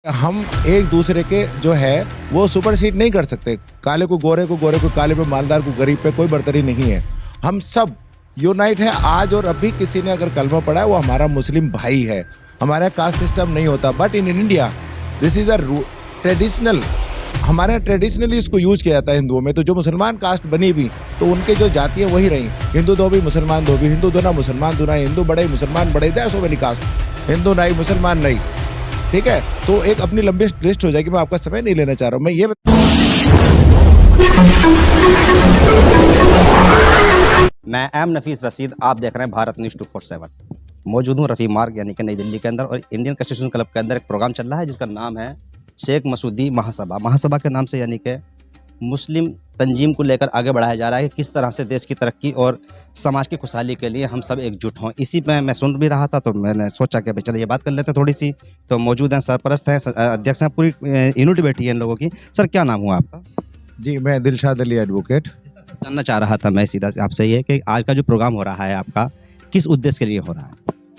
हम एक दूसरे के जो है वो सुपरसीड नहीं कर सकते। काले को गोरे को काले पे, मालदार को गरीब पे कोई बर्तरी नहीं है। हम सब यूनाइट है आज और अभी। किसी ने अगर कलमा पढ़ा है वो हमारा मुस्लिम भाई है। हमारे कास्ट सिस्टम नहीं होता, but in India this is a traditional. हमारे यहाँ ट्रेडिशनली इसको यूज किया जाता है हिंदुओं में। तो जो मुसलमान कास्ट बनी भी तो उनके जो जाति है वही रही। हिंदू दो भी मुसलमान दो भी, हिंदू दो ना मुसलमान दो ना, हिंदू बड़े मुसलमान बड़े, that's so many caste, Hindu नहीं मुसलमान नहीं। ठीक है, तो एक अपनी लंबी लिस्ट हो जाएगी। मैं आपका समय नहीं लेना चाह रहा हूँ। मैं ये मैं एम नफीस रशीद, आप देख रहे हैं भारत न्यूज़ 247। मौजूद हूँ रफ़ी मार्ग यानी कि नई दिल्ली के अंदर, और इंडियन कॉन्स्टिट्यूशन क्लब के अंदर एक प्रोग्राम चल रहा है जिसका नाम है शेख मसूदी महासभा। महासभा के नाम से यानी कि मुस्लिम तंजीम को लेकर आगे बढ़ाया जा रहा है कि किस तरह से देश की तरक्की और समाज की खुशहाली के लिए हम सब एकजुट हों। इसी में मैं सुन भी रहा था तो मैंने सोचा कि चलो ये बात कर लेते हैं थोड़ी सी। तो मौजूद हैं, सरपरस्त हैं, अध्यक्ष हैं, पूरी यूनिट बैठी है इन लोगों की। सर क्या नाम हुआ आपका? जी, मैं दिलशाद अली एडवोकेट। जानना चाह रहा था मैं सीधा आपसे ये कि आज का जो प्रोग्राम हो रहा है आपका किस उद्देश्य के लिए हो रहा है?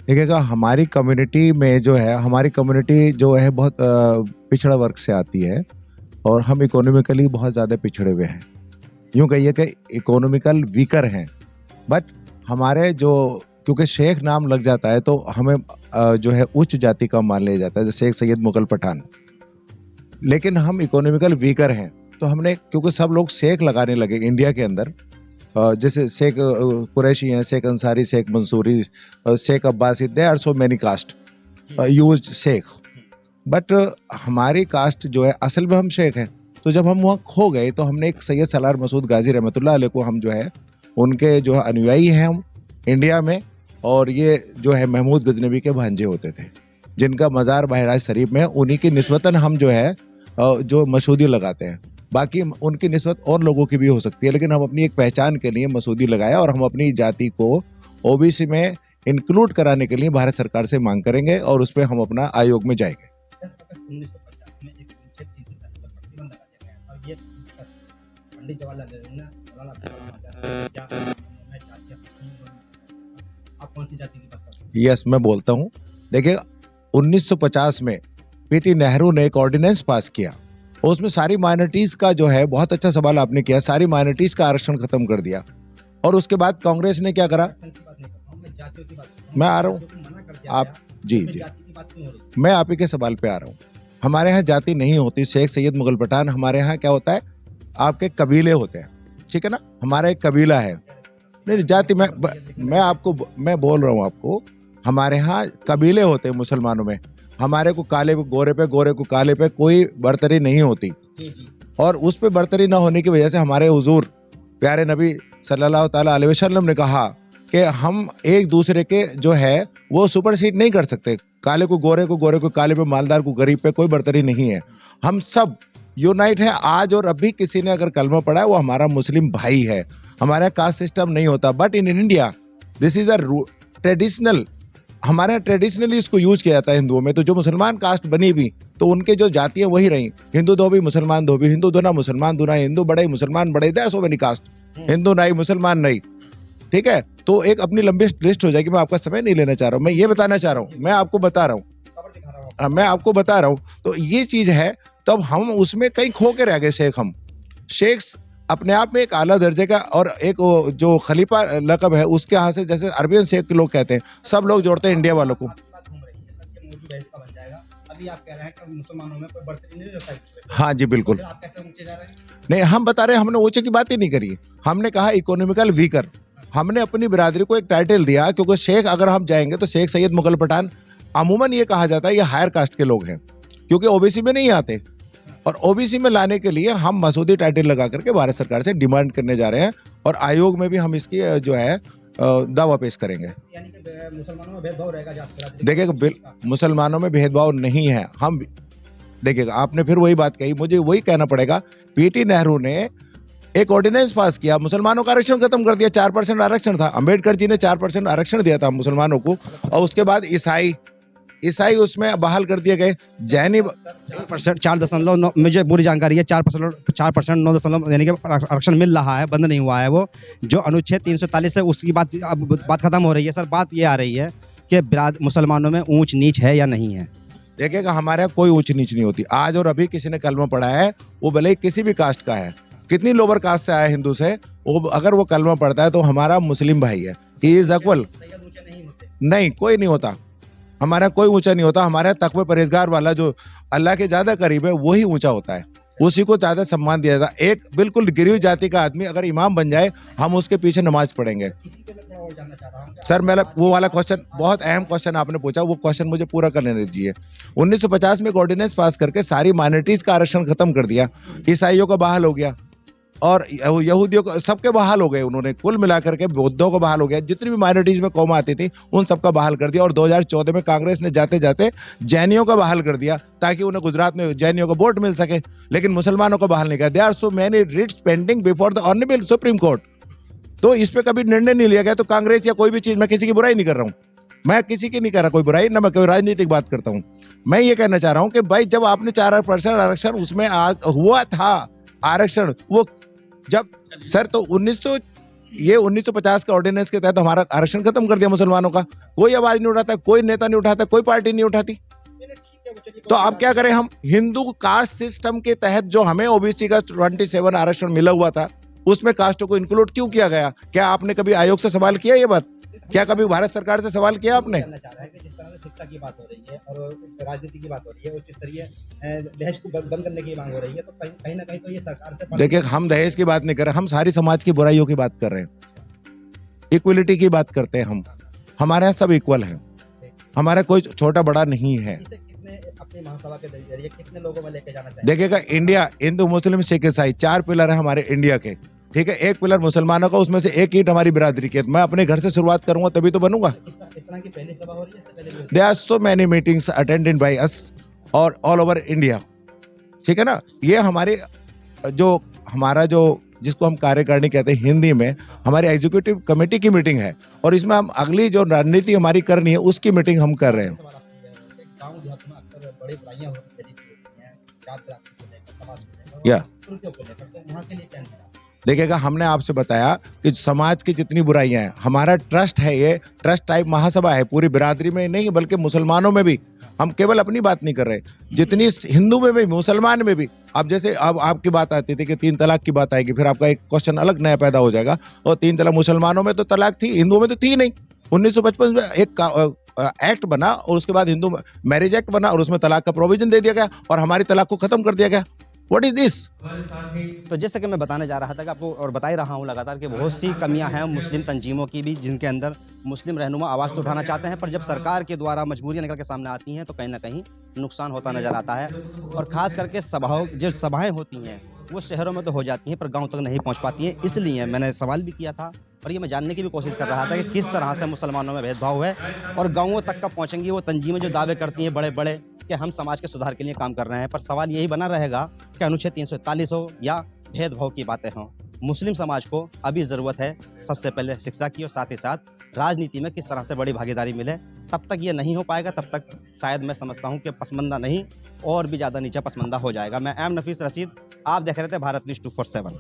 देखिएगा, हमारी कम्युनिटी में जो है, हमारी कम्युनिटी जो है बहुत पिछड़ा वर्ग से आती है और हम इकोनॉमिकली बहुत ज़्यादा पिछड़े हुए हैं। यूँ कहिए कि इकोनॉमिकल वीकर हैं। बट हमारे जो, क्योंकि शेख नाम लग जाता है तो हमें जो है उच्च जाति का मान लिया जाता है, जैसे शेख सैयद मुगल पठान। लेकिन हम इकोनॉमिकल वीकर हैं तो हमने, क्योंकि सब लोग शेख लगाने लगे इंडिया के अंदर, जैसे शेख कुरैशी हैं, Sheikh Ansari, Sheikh Mansuri, Sheikh Abbasi, they are so many caste use Sheikh. But हमारी कास्ट जो है असल में हम शेख हैं। तो जब हम वहाँ खो गए तो हमने एक सैयद सलार मसूद गाजी रहमतुल्लाह अलैह को हम जो है उनके जो अनुयायी हैं हम इंडिया में। और ये जो है महमूद गजनबी के भांजे होते थे जिनका मज़ार बहराइच शरीफ में है। उन्हीं की निस्बतन हम जो है जो मसूदी लगाते हैं। बाकी उनकी निस्बत और लोगों की भी हो सकती है, लेकिन हम अपनी एक पहचान के लिए मसूदी लगाया और हम अपनी जाति को ओबीसी में इंक्लूड कराने के लिए भारत सरकार से मांग करेंगे और उस पर हम अपना आयोग में जाएंगे। यस, मैं बोलता हूँ। देखिए, 1950 में पीटी नेहरू ने एक ऑर्डिनेंस पास किया और उसमें सारी माइनॉरिटीज का जो है, बहुत अच्छा सवाल आपने किया, सारी माइनॉरिटीज का आरक्षण खत्म कर दिया। और उसके बाद कांग्रेस ने क्या करा? मैं आ रहा हूँ, आप जी जी, मैं आप ही के सवाल पे आ रहा हूँ। हमारे यहाँ जाति नहीं होती। शेख सैयद मुगल पठान, हमारे यहाँ क्या होता है, आपके कबीले होते हैं। ठीक है ना, हमारा एक कबीला है। नहीं, जाति मैं बोल रहा हूँ आपको, हमारे यहाँ कबीले होते हैं मुसलमानों में। हमारे को काले को गोरे पे, गोरे को काले पे कोई बर्तरी नहीं होती। और उस पे बर्तरी ना होने की वजह से हमारे हुजूर प्यारे नबी सल्लल्लाहु ताला अलैहि वसल्लम ने कहा कि हम एक दूसरे के जो है वो सुपरसीड नहीं कर सकते। काले को गोरे को काले पे, मालदार को गरीब पे कोई बर्तरी नहीं है। हम सब यूनाइट है आज और अभी। किसी ने अगर कलमा पढ़ा है वो हमारा मुस्लिम भाई है। हमारे यहाँ कास्ट सिस्टम नहीं होता, but in India this is a traditional. हमारे यहाँ ट्रेडिशनली इसको यूज किया जाता है हिंदुओं में। तो जो मुसलमान कास्ट बनी भी तो उनके जो जाति है वही रही। हिंदू दो भी मुसलमान दो भी, हिंदू दो ना मुसलमान दो ना, हिंदू बड़े मुसलमान बड़े, that's so many caste, Hindu नहीं मुसलमान नहीं। ठीक है, तो एक अपनी लंबी लिस्ट हो जाएगी। मैं आपका समय नहीं लेना चाह रहा हूँ। मैं ये बताना चाह रहा हूँ, मैं आपको बता रहा हूँ, मैं आपको बता रहा हूँ। तो ये चीज है, तब हम उसमें कहीं खो के रह गए। शेख, हम शेख अपने आप में एक आला दर्जे का, और एक जो खलीफा लकब है उसके यहाँ से, जैसे अरबियन शेख के लोग कहते हैं, सब लोग जोड़ते हैं इंडिया वालों को। अभी आप कह रहे हैं कि मुसलमानों में कोई बर्तरी नहीं रहता है। हाँ जी, बिल्कुल। आप कैसे ऊंचे जा रहे हैं? नहीं, हम बता रहे हैं, हमने ऊंचे की बात ही नहीं करी। हमने कहा इकोनॉमिकल वीकर। हमने अपनी बिरादरी को एक टाइटल दिया, क्योंकि शेख अगर हम जाएंगे तो शेख सैयद मुगल पठान, अमूमन ये कहा जाता है ये हायर कास्ट के लोग हैं, क्योंकि ओबीसी में नहीं आते। और ओबीसी में लाने के लिए हम मसूदी टाइटल लगा करके भारत सरकार से डिमांड करने जा रहे हैं और आयोग में भी हम इसकी जो है दावा पेश करेंगे। यानी कि मुसलमानों में भेदभाव रहेगा? देखिए, मुसलमानों में भेदभाव नहीं है। हम देखिएगा, आपने फिर वही बात कही, मुझे वही कहना पड़ेगा। पीटी नेहरू ने एक ऑर्डिनेंस पास किया, मुसलमानों का आरक्षण खत्म कर दिया। 4% आरक्षण था, अंबेडकर जी ने 4% आरक्षण दिया था मुसलमानों को। और उसके बाद ईसाई उसमें बहाल कर दिए गए। जैनी 4.9, मुझे पूरी जानकारी है, 4% 9, यानी कि आरक्षण मिल रहा है, बंद नहीं हुआ है। वो जो अनुच्छेद 343 है उसकी बात खत्म हो रही है। सर, बात ये आ रही है कि मुसलमानों में ऊंच नीच है या नहीं है? देखिएगा हमारे यहाँ कोई ऊंच नीच नहीं होती। आज और अभी किसी ने कलमा पढ़ा है, वो भले ही किसी भी कास्ट का है, कितनी लोअर कास्ट से आया हिंदू से, वो अगर वो कलमा पढ़ता है तो हमारा मुस्लिम भाई है, ही इज इक्वल। नहीं, कोई नहीं होता, हमारे यहाँ कोई ऊंचा नहीं होता। हमारे यहाँ तकवे परहेजगार वाला जो अल्लाह के ज्यादा करीब है वही ऊंचा होता है, उसी को ज्यादा सम्मान दिया जाता है। एक बिल्कुल गिरी हुई जाति का आदमी अगर इमाम बन जाए, हम उसके पीछे नमाज पढ़ेंगे। सर मेरा वो वाला क्वेश्चन, बहुत अहम क्वेश्चन आपने पूछा, वो क्वेश्चन मुझे पूरा करने दीजिए। 1950 में एक ऑर्डिनेंस पास करके सारी माइनॉरिटीज का आरक्षण खत्म कर दिया, ईसाइयों का बहाल हो गया और यहूदियों को, सबके बहाल हो गए उन्होंने, कुल मिलाकर के बौद्धों को बहाल हो गया, जितनी भी माइनॉरिटीज में कौम आती थी उन सबका बहाल कर दिया। और 2014 में कांग्रेस ने जाते जाते जैनियों का बहाल कर दिया ताकि उन्हें गुजरात में जैनियों को वोट मिल सके, लेकिन मुसलमानों को बहाल नहीं किया। There are so many writs pending before the honourable Supreme Court. तो इस पे कभी निर्णय नहीं लिया गया। तो कांग्रेस या कोई भी चीज, मैं किसी की बुराई नहीं कर रहा हूँ, मैं किसी की नहीं कर रहा कोई बुराई, ना मैं कोई राजनीतिक बात करता हूँ। मैं ये कहना चाह रहा हूँ कि भाई जब आपने 4% आरक्षण उसमें हुआ था आरक्षण, वो जब सर तो 1950 का ऑर्डिनेंस के तहत हमारा आरक्षण खत्म कर दिया मुसलमानों का। कोई आवाज नहीं उठाता, कोई नेता नहीं उठाता, कोई पार्टी नहीं उठाती। तो अब क्या करें हम? हिंदू कास्ट सिस्टम के तहत जो हमें ओबीसी का 27 आरक्षण मिला हुआ था, उसमें कास्टों को इंक्लूड क्यों किया गया? क्या आपने कभी आयोग से सवाल किया ये बात? क्या कभी भारत सरकार से सवाल किया आपने? जिस तरह से शिक्षा की बात हो रही है और राजनीति की बात हो रही है, उस स्तरीय दहेज को बंद करने की मांग हो रही है, तो कहीं ना कहीं तो ये सरकार से। देखिए हम दहेज की बात नहीं कर रहे, हम सारी समाज की बुराइयों की बात कर रहे हैं, इक्वलिटी की बात करते हैं हम। हमारे यहाँ सब इक्वल हैं, हमारा कोई छोटा बड़ा नहीं है। अपनी महासभा के जरिए कितने लोगों में लेके जाना चाहिए? देखिएगा इंडिया हिंदू मुस्लिम सिख ईसाई 4 पिलर है हमारे इंडिया के, ठीक है। एक पिलर मुसलमानों का, उसमें से एक ईंट हमारी बिरादरी की। मैं अपने घर से शुरुआत करूंगा तभी तो बनूंगा। इस तरह की पहली सभा हो रही है, इससे पहले भी there are so many meetings attended by us और ऑल ओवर इंडिया, ठीक है ना। ये हमारे जो हमारा जो जिसको हम कार्यकारिणी कहते हैं हिंदी में, हमारी एग्जीक्यूटिव कमेटी की मीटिंग है और इसमें हम अगली जो रणनीति हमारी करनी है उसकी मीटिंग हम कर रहे हैं। गाँव देहात में अक्सर बड़ी बुराइयां होती हैं, जात पात को लेकर, समाज को लेकर, या कुरीतियों को लेकर, तो वहाँ के लिए क्या है? देखिएगा हमने आपसे बताया कि समाज की जितनी बुराइयां हैं, हमारा ट्रस्ट है, ये ट्रस्ट टाइप महासभा है, पूरी बिरादरी में नहीं बल्कि मुसलमानों में भी। हम केवल अपनी बात नहीं कर रहे, जितनी हिंदू में भी मुसलमान में भी। अब जैसे अब आपकी बात आती थी कि 3 तलाक की बात आएगी, फिर आपका एक क्वेश्चन अलग नया पैदा हो जाएगा। और 3 तलाक मुसलमानों में तो तलाक थी, हिंदुओं में तो थी नहीं। 1955 में एक एक्ट बना और उसके बाद हिंदू मैरिज एक्ट बना और उसमें तलाक का प्रोविजन दे दिया गया और हमारी तलाक को खत्म कर दिया गया। What is this? तो जैसे कि मैं बताने जा रहा था कि आपको और बता ही रहा हूँ लगातार कि बहुत सी कमियां हैं मुस्लिम तंजीमों की भी, जिनके अंदर मुस्लिम रहनुमा आवाज़ तो उठाना चाहते हैं, पर जब सरकार के द्वारा मजबूरियां निकल के सामने आती हैं तो कहीं ना कहीं नुकसान होता नजर आता है। और ख़ास करके जो सभाएं होती हैं वो शहरों में तो हो जाती हैं पर गाँव तक नहीं पहुँच पाती हैं। इसलिए मैंने सवाल भी किया था और ये मैं जानने की भी कोशिश कर रहा था कि किस तरह से मुसलमानों में भेदभाव है और गाँवों तक कब पहुँचेंगी वो तंजीमें जो दावे करती हैं बड़े बड़े कि हम समाज के सुधार के लिए काम कर रहे हैं। पर सवाल यही बना रहेगा कि अनुच्छेद 341 हो या भेदभाव की बातें हों। मुस्लिम समाज को अभी ज़रूरत है सबसे पहले शिक्षा की और साथ ही साथ राजनीति में किस तरह से बड़ी भागीदारी मिले। तब तक ये नहीं हो पाएगा, तब तक शायद मैं समझता हूँ कि पसमानदा नहीं और भी ज़्यादा नीचा पसमानदा हो जाएगा। मैं एम नफीस रशीद, आप देख रहे थे भारत न्यूज़ 247।